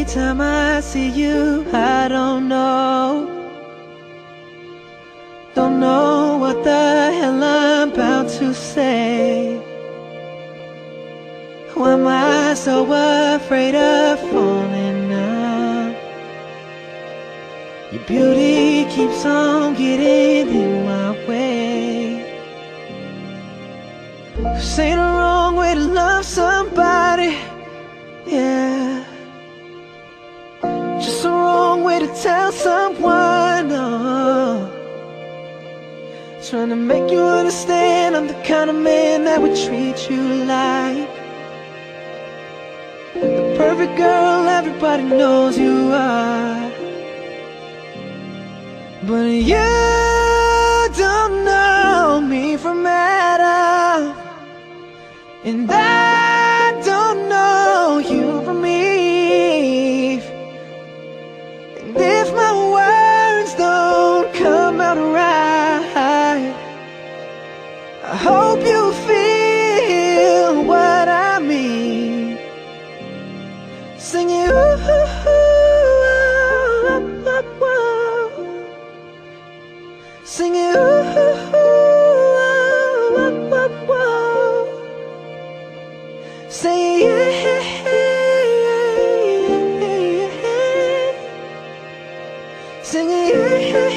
every time I see you. I don't know what the hell I'm about to say. Why am I so afraid of falling now? Your beauty keeps on getting in my way. This ain't a wrong way to love somebody, yeah. Just a wrong way to tell someone, no. Trying to make you understand I'm the kind of man that would treat you like the perfect girl everybody knows you are. But you don't know me from Adam, and I don't know you from Eve. And if my words don't come out right, I hope you feel what I mean. Singing ooh, singing ooh, say yeah, singing yeah.